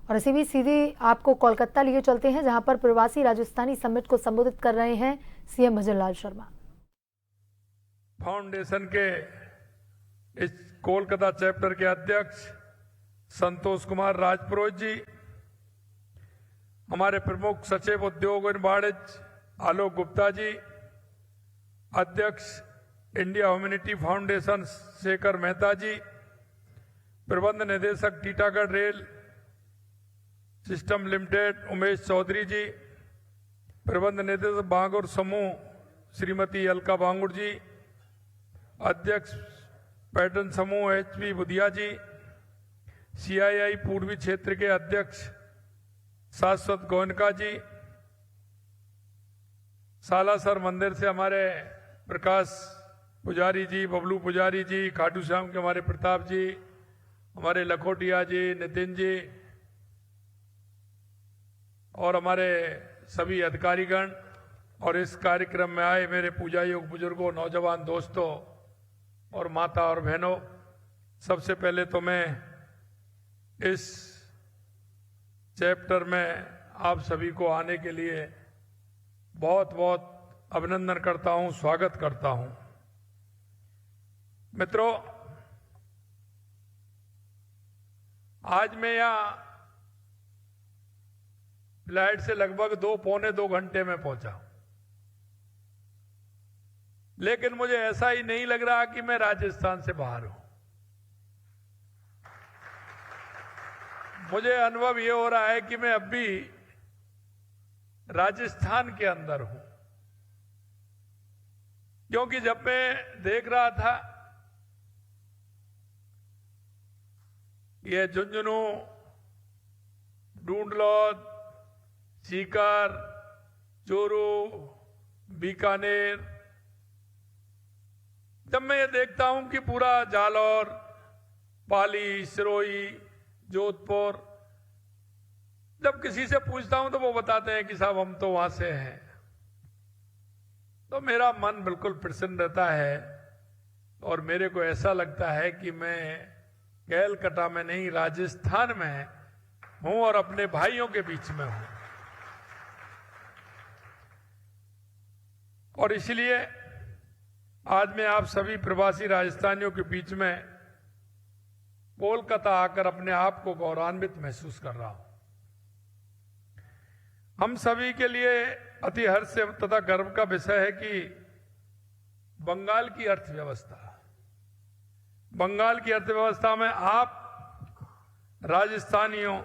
और इसी बीच सीधे आपको कोलकाता लिए चलते हैं, जहां पर प्रवासी राजस्थानी समिट को संबोधित कर रहे हैं सीएम भजन लाल शर्मा। फाउंडेशन के इस कोलकाता चैप्टर के अध्यक्ष संतोष कुमार राजपुरोहित जी, हमारे प्रमुख सचिव उद्योग और वाणिज्य आलोक गुप्ता जी, अध्यक्ष India Humanity Foundation Shekhar Mehta ji, प्रबंध निदेशक Titagarh Rail System Limited Umesh Chaudhary ji, प्रबंध निदेशक बांगुर समूह श्रीमती अलका बांगुर जी, अध्यक्ष पैटर्न समूह एचपी बुधिया जी, सीआईआई पूर्वी क्षेत्र के अध्यक्ष शाश्वत गोयनका जी, सालासर मंदिर से हमारे प्रकाश पुजारी जी, बबलू पुजारी जी, खाटू श्याम के हमारे प्रताप जी, हमारे लखोटिया जी, नितिन जी और हमारे सभी अधिकारीगण और इस कार्यक्रम में आए मेरे पूजा योग बुजुर्गों, नौजवान दोस्तों और माता और बहनों, सबसे पहले तो मैं इस चैप्टर में आप सभी को आने के लिए बहुत बहुत अभिनंदन करता हूं, स्वागत करता हूं। मित्रों, आज मैं यहां फ्लाइट से लगभग 2-2.25 घंटे में पहुंचा, लेकिन मुझे ऐसा ही नहीं लग रहा कि मैं राजस्थान से बाहर हूं। मुझे अनुभव यह हो रहा है कि मैं अब भी राजस्थान के अंदर हूं, क्योंकि जब मैं देख रहा था ये झुंझुनू, ढूंढलौद, सीकर, चूरू, बीकानेर, जब मैं ये देखता हूं कि पूरा जालौर, पाली, सिरोही, जोधपुर, जब किसी से पूछता हूं तो वो बताते हैं कि साहब हम तो वहां से हैं, तो मेरा मन बिल्कुल प्रसन्न रहता है और मेरे को ऐसा लगता है कि मैं कैलकाटा में नहीं, राजस्थान में हूं और अपने भाइयों के बीच में हूं। और इसलिए आज मैं आप सभी प्रवासी राजस्थानियों के बीच में कोलकाता आकर अपने आप को गौरवान्वित महसूस कर रहा हूं। हम सभी के लिए अति हर्ष तथा गर्व का विषय है कि बंगाल की अर्थव्यवस्था में आप राजस्थानियों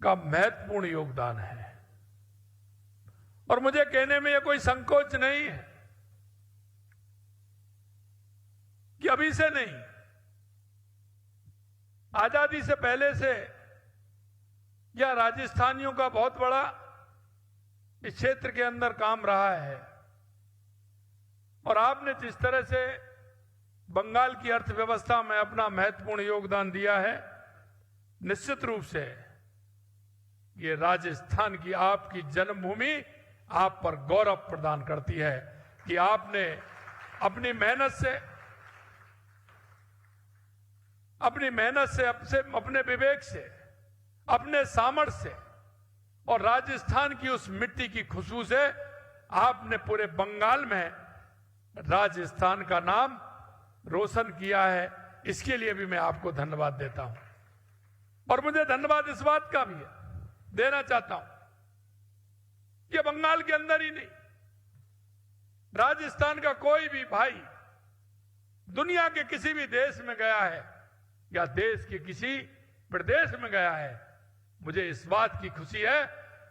का महत्वपूर्ण योगदान है। और मुझे कहने में यह कोई संकोच नहीं है कि अभी से नहीं, आजादी से पहले से यह राजस्थानियों का बहुत बड़ा इस क्षेत्र के अंदर काम रहा है। और आपने जिस तरह से बंगाल की अर्थव्यवस्था में अपना महत्वपूर्ण योगदान दिया है, निश्चित रूप से ये राजस्थान की आपकी जन्मभूमि आप पर गौरव प्रदान करती है कि आपने अपनी मेहनत से, अपने विवेक से, अपने सामर्थ्य से और राजस्थान की उस मिट्टी की खुशबू से आपने पूरे बंगाल में राजस्थान का नाम रोशन किया है। इसके लिए भी मैं आपको धन्यवाद देता हूं। और मुझे धन्यवाद इस बात का भी देना चाहता हूं कि बंगाल के अंदर ही नहीं, राजस्थान का कोई भी भाई दुनिया के किसी भी देश में गया है या देश के किसी प्रदेश में गया है, मुझे इस बात की खुशी है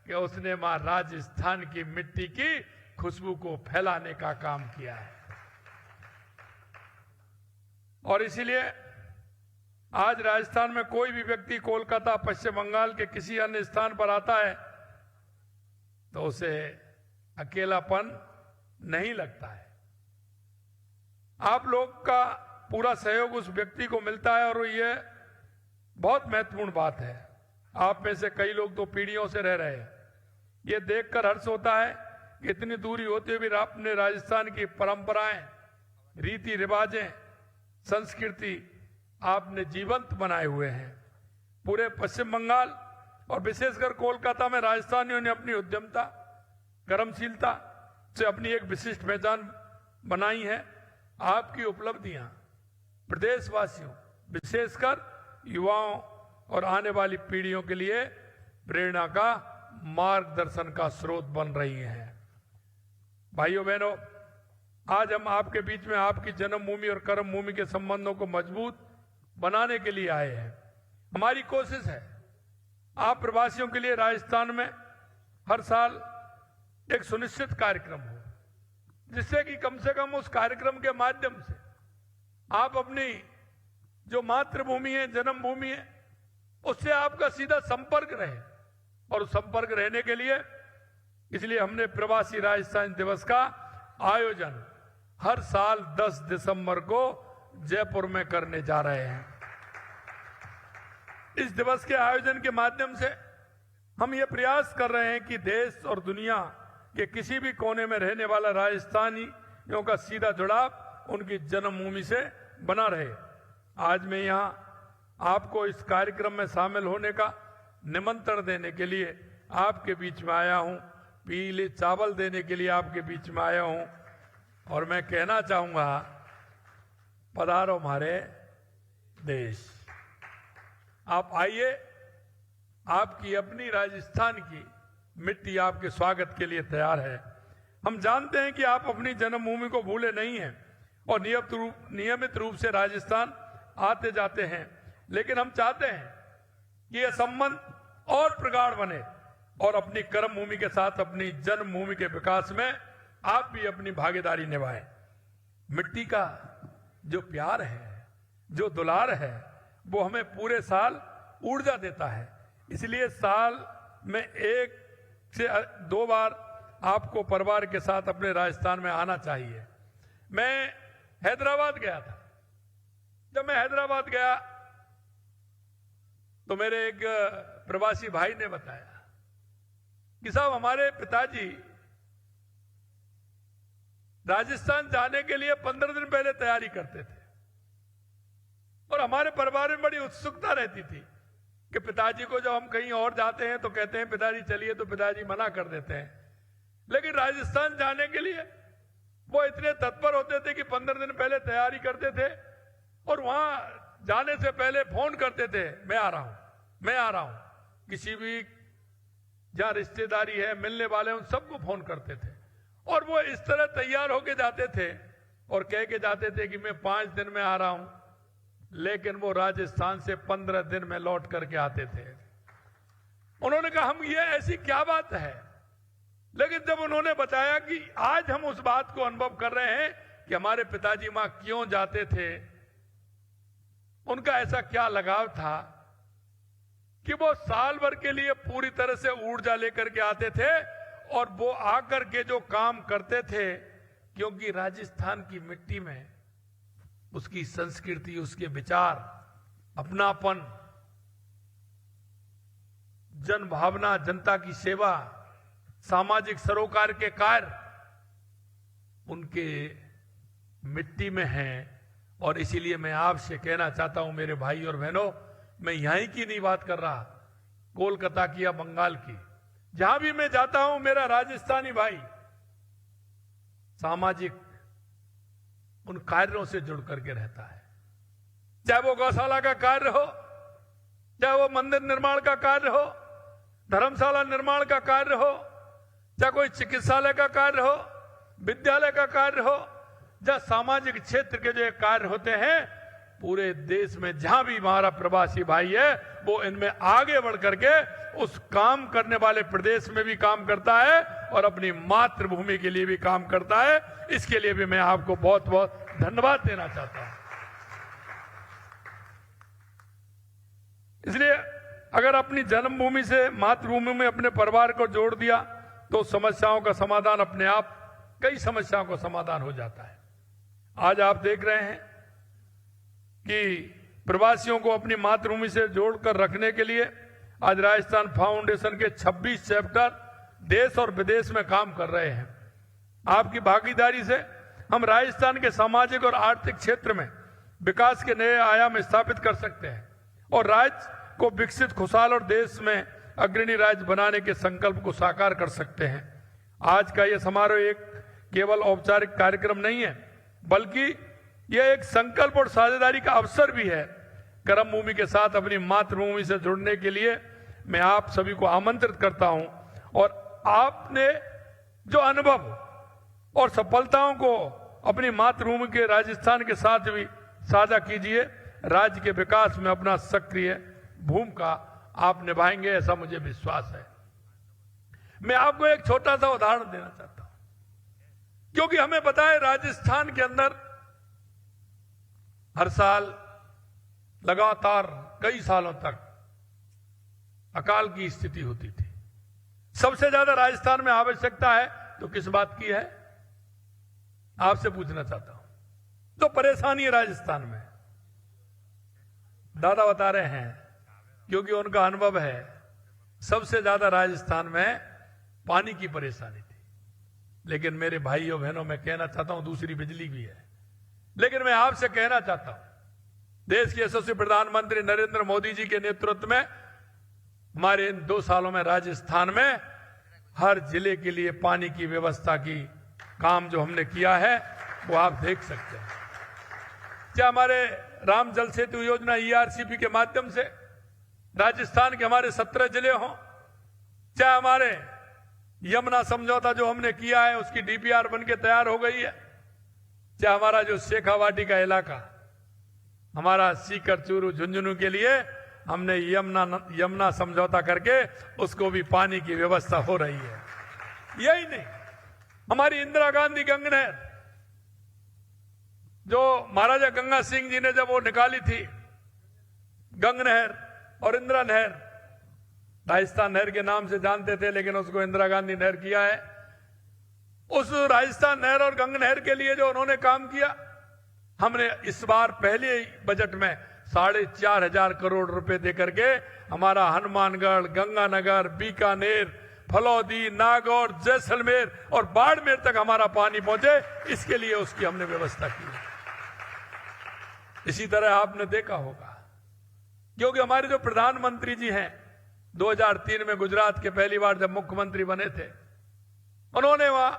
कि उसने मां राजस्थान की मिट्टी की खुशबू को फैलाने का काम किया है। और इसीलिए आज राजस्थान में कोई भी व्यक्ति कोलकाता, पश्चिम बंगाल के किसी अन्य स्थान पर आता है तो उसे अकेलापन नहीं लगता है। आप लोग का पूरा सहयोग उस व्यक्ति को मिलता है और ये बहुत महत्वपूर्ण बात है। आप में से कई लोग तो पीढ़ियों से रह रहे हैं। ये देखकर हर्ष होता है कि इतनी दूरी होते हुए भी आपने राजस्थान की परंपराएं, रीति रिवाजें, संस्कृति आपने जीवंत बनाए हुए हैं। पूरे पश्चिम बंगाल और विशेषकर कोलकाता में राजस्थानियों ने अपनी उद्यमता, कर्मशीलता से अपनी एक विशिष्ट पहचान बनाई है। आपकी उपलब्धियां प्रदेशवासियों, विशेषकर युवाओं और आने वाली पीढ़ियों के लिए प्रेरणा का, मार्गदर्शन का स्रोत बन रही हैं। भाइयों बहनों, आज हम आपके बीच में आपकी जन्मभूमि और कर्मभूमि के संबंधों को मजबूत बनाने के लिए आए हैं। हमारी कोशिश है आप प्रवासियों के लिए राजस्थान में हर साल एक सुनिश्चित कार्यक्रम हो, जिससे कि कम से कम उस कार्यक्रम के माध्यम से आप अपनी जो मातृभूमि है, जन्मभूमि है, उससे आपका सीधा संपर्क रहे। और संपर्क रहने के लिए इसलिए हमने प्रवासी राजस्थान दिवस का आयोजन हर साल 10 दिसंबर को जयपुर में करने जा रहे हैं। इस दिवस के आयोजन के माध्यम से हम ये प्रयास कर रहे हैं कि देश और दुनिया के किसी भी कोने में रहने वाला राजस्थानियों का सीधा जुड़ाव उनकी जन्मभूमि से बना रहे। आज मैं यहाँ आपको इस कार्यक्रम में शामिल होने का निमंत्रण देने के लिए आपके बीच में आया हूँ, पीले चावल देने के लिए आपके बीच में आया हूँ। और मैं कहना चाहूंगा, पधारो हमारे देश। आप आइए, आपकी अपनी राजस्थान की मिट्टी आपके स्वागत के लिए तैयार है। हम जानते हैं कि आप अपनी जन्मभूमि को भूले नहीं हैं और नियमित रूप से राजस्थान आते जाते हैं, लेकिन हम चाहते हैं कि यह संबंध और प्रगाढ़ बने और अपनी कर्मभूमि के साथ अपनी जन्मभूमि के विकास में आप भी अपनी भागीदारी निभाएं। मिट्टी का जो प्यार है, जो दुलार है, वो हमें पूरे साल ऊर्जा देता है। इसलिए साल में 1 से 2 बार आपको परिवार के साथ अपने राजस्थान में आना चाहिए। मैं हैदराबाद गया था। जब मैं हैदराबाद गया तो मेरे एक प्रवासी भाई ने बताया कि साहब, हमारे पिताजी राजस्थान जाने के लिए 15 दिन पहले तैयारी करते थे और हमारे परिवार में बड़ी उत्सुकता रहती थी कि पिताजी को जब हम कहीं और जाते हैं तो कहते हैं पिताजी चलिए, तो पिताजी मना कर देते हैं। लेकिन राजस्थान जाने के लिए वो इतने तत्पर होते थे कि 15 दिन पहले तैयारी करते थे और वहां जाने से पहले फोन करते थे, मैं आ रहा हूं, मैं आ रहा हूं। किसी भी जहां रिश्तेदारी है, मिलने वाले, उन सबको फोन करते थे और वो इस तरह तैयार होके जाते थे और कह के जाते थे कि मैं 5 दिन में आ रहा हूं, लेकिन वो राजस्थान से 15 दिन में लौट करके आते थे। उन्होंने कहा, हम ये ऐसी क्या बात है? लेकिन जब उन्होंने बताया कि आज हम उस बात को अनुभव कर रहे हैं कि हमारे पिताजी वहां क्यों जाते थे, उनका ऐसा क्या लगाव था कि वो साल भर के लिए पूरी तरह से ऊर्जा लेकर के आते थे और वो आकर के जो काम करते थे, क्योंकि राजस्थान की मिट्टी में उसकी संस्कृति, उसके विचार, अपनापन, जन भावना, जनता की सेवा, सामाजिक सरोकार के कार्य उनके मिट्टी में हैं। और इसीलिए मैं आपसे कहना चाहता हूं मेरे भाई और बहनों, मैं यहीं की नहीं बात कर रहा, कोलकाता की या बंगाल की, जहां भी मैं जाता हूं मेरा राजस्थानी भाई सामाजिक उन कार्यों से जुड़ करके रहता है। चाहे वो गौशाला का कार्य हो, चाहे वो मंदिर निर्माण का कार्य हो, धर्मशाला निर्माण का कार्य हो, चाहे कोई चिकित्सालय का कार्य हो, विद्यालय का कार्य हो, जहां सामाजिक क्षेत्र के जो कार्य होते हैं, पूरे देश में जहां भी हमारा प्रवासी भाई है वो इनमें आगे बढ़ करके उस काम करने वाले प्रदेश में भी काम करता है और अपनी मातृभूमि के लिए भी काम करता है। इसके लिए भी मैं आपको बहुत बहुत धन्यवाद देना चाहता हूं। इसलिए अगर अपनी जन्मभूमि से मातृभूमि में अपने परिवार को जोड़ दिया तो समस्याओं का समाधान अपने आप, कई समस्याओं का समाधान हो जाता है। आज आप देख रहे हैं कि प्रवासियों को अपनी मातृभूमि से जोड़कर रखने के लिए आज राजस्थान फाउंडेशन के 26 चैप्टर देश और विदेश में काम कर रहे हैं। आपकी भागीदारी से हम राजस्थान के सामाजिक और आर्थिक क्षेत्र में विकास के नए आयाम स्थापित कर सकते हैं और को विकसित, खुशहाल और देश में अग्रणी राज्य बनाने के संकल्प को साकार कर सकते हैं। आज का यह समारोह एक केवल औपचारिक कार्यक्रम नहीं है, बल्कि यह एक संकल्प और साझेदारी का अवसर भी है। कर्म भूमि के साथ अपनी मातृभूमि से जुड़ने के लिए मैं आप सभी को आमंत्रित करता हूं और आपने जो अनुभव और सफलताओं को अपनी मातृभूमि के राजस्थान के साथ भी साझा कीजिए। राज्य के विकास में अपना सक्रिय भूमिका आप निभाएंगे, ऐसा मुझे विश्वास है। मैं आपको एक छोटा सा उदाहरण देना चाहता हूं, क्योंकि हमें पता है राजस्थान के अंदर हर साल लगातार कई सालों तक अकाल की स्थिति होती थी। सबसे ज्यादा राजस्थान में आवश्यकता है तो किस बात की है, आपसे पूछना चाहता हूं। तो परेशानी है राजस्थान में, दादा बता रहे हैं क्योंकि उनका अनुभव है। सबसे ज्यादा राजस्थान में पानी की परेशानी थी, लेकिन मेरे भाइयों बहनों मैं कहना चाहता हूं दूसरी बिजली भी है। लेकिन मैं आपसे कहना चाहता हूं, देश के यशस्वी प्रधानमंत्री नरेंद्र मोदी जी के नेतृत्व में हमारे इन 2 सालों में राजस्थान में हर जिले के लिए पानी की व्यवस्था की काम जो हमने किया है वो आप देख सकते हैं। चाहे हमारे राम जल सेतु योजना ERCP के माध्यम से राजस्थान के हमारे 17 जिले हों, चाहे हमारे यमुना समझौता जो हमने किया है उसकी DPR बन के तैयार हो गई है, चाहे हमारा जो शेखावाटी का इलाका, हमारा सीकर, चूरू, झुंझुनू के लिए हमने यमुना समझौता करके उसको भी पानी की व्यवस्था हो रही है। यही नहीं, हमारी इंदिरा गांधी गंगा नहर जो महाराजा गंगा सिंह जी ने जब वो निकाली थी, गंगा नहर और इंदिरा नहर, राजस्थान नहर के नाम से जानते थे लेकिन उसको इंदिरा गांधी नहर किया है। उस राजस्थान नहर और गंगा नहर के लिए जो उन्होंने काम किया, हमने इस बार पहले बजट में 4,500 करोड़ रुपए देकर के हमारा हनुमानगढ़, गंगानगर, बीकानेर, फलौदी, नागौर, जैसलमेर और बाड़मेर तक हमारा पानी पहुंचे, इसके लिए उसकी हमने व्यवस्था की। इसी तरह आपने देखा होगा, क्योंकि हमारे जो प्रधानमंत्री जी हैं 2003 में गुजरात के पहली बार जब मुख्यमंत्री बने थे, उन्होंने वहां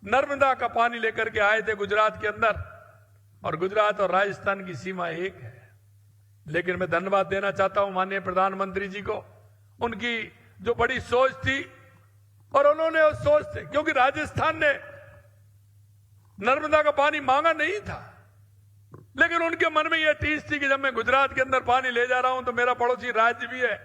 नर्मदा का पानी लेकर के आए थे गुजरात के अंदर, और गुजरात और राजस्थान की सीमा एक है। लेकिन मैं धन्यवाद देना चाहता हूं माननीय प्रधानमंत्री जी को, उनकी जो बड़ी सोच थी, और उन्होंने उस सोच से, क्योंकि राजस्थान ने नर्मदा का पानी मांगा नहीं था, लेकिन उनके मन में यह टीस थी कि जब मैं गुजरात के अंदर पानी ले जा रहा हूं तो मेरा पड़ोसी राज्य भी है,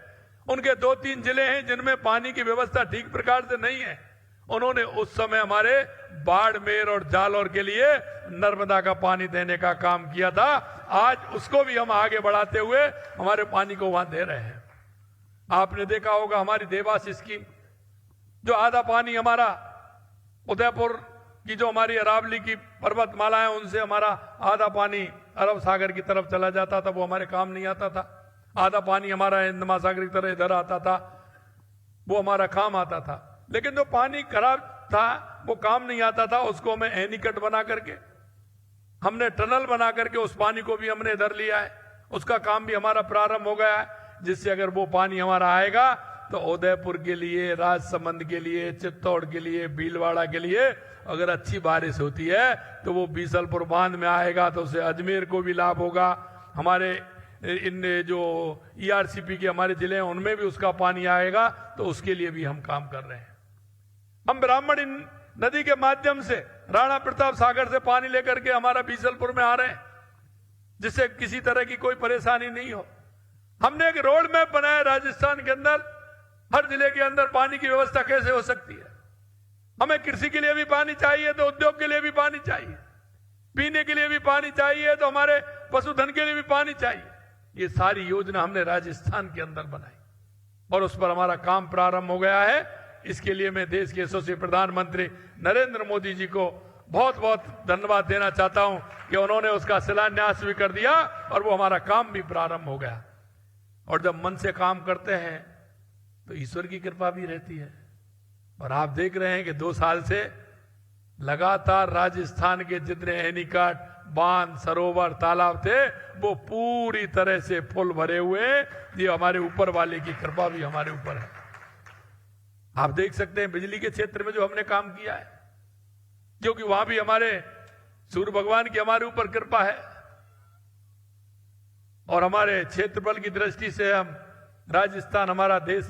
उनके 2-3 जिले हैं जिनमें पानी की व्यवस्था ठीक प्रकार से नहीं है। उन्होंने उस समय हमारे बाड़मेर और जालौर के लिए नर्मदा का पानी देने का काम किया था। आज उसको भी हम आगे बढ़ाते हुए हमारे पानी को वहां दे रहे हैं। आपने देखा होगा हमारी देवास स्कीम, जो आधा पानी हमारा उदयपुर की जो हमारी अरावली की पर्वतमाला है उनसे हमारा आधा पानी अरब सागर की तरफ चला जाता था, वो हमारे काम नहीं आता था। आधा पानी हमारा हिंद महासागर की तरह इधर आता था, वो हमारा काम आता था। लेकिन जो पानी खराब था वो काम नहीं आता था, उसको हमें एनीकट बना करके, हमने टनल बना करके उस पानी को भी हमने इधर लिया है, उसका काम भी हमारा प्रारंभ हो गया है, जिससे अगर वो पानी हमारा आएगा तो उदयपुर के लिए, राजसमंद के लिए, चित्तौड़ के लिए, भीलवाड़ा के लिए अगर अच्छी बारिश होती है तो वो बीसलपुर बांध में आएगा तो उससे अजमेर को भी लाभ होगा। हमारे इन जो ERCP के हमारे जिले हैं उनमें भी उसका पानी आएगा, तो उसके लिए भी हम काम कर रहे हैं। हम ब्राह्मणी नदी के माध्यम से राणा प्रताप सागर से पानी लेकर के हमारा बीसलपुर में आ रहे हैं, जिससे किसी तरह की कोई परेशानी नहीं हो। हमने एक रोड मैप बनाया राजस्थान के अंदर, हर जिले के अंदर पानी की व्यवस्था कैसे हो सकती है। हमें कृषि के लिए भी पानी चाहिए तो उद्योग के लिए भी पानी चाहिए, पीने के लिए भी पानी चाहिए तो हमारे पशुधन के लिए भी पानी चाहिए। ये सारी योजना हमने राजस्थान के अंदर बनाई और उस पर हमारा काम प्रारंभ हो गया है। इसके लिए मैं देश के यशस्वी प्रधानमंत्री नरेंद्र मोदी जी को बहुत बहुत धन्यवाद देना चाहता हूं कि उन्होंने उसका शिलान्यास भी कर दिया और वो हमारा काम भी प्रारंभ हो गया। और जब मन से काम करते हैं तो ईश्वर की कृपा भी रहती है। और आप देख रहे हैं कि 2 साल से लगातार राजस्थान के जितने एनीकट बांध, सरोवर, तालाब थे, वो पूरी तरह से फुल भरे हुए। ये हमारे ऊपर वाले की कृपा भी हमारे ऊपर है। आप देख सकते हैं बिजली के क्षेत्र में जो हमने काम किया है, क्योंकि वहां भी हमारे सूर्य भगवान की हमारे ऊपर कृपा है, और हमारे क्षेत्रफल की दृष्टि से हम राजस्थान हमारा देश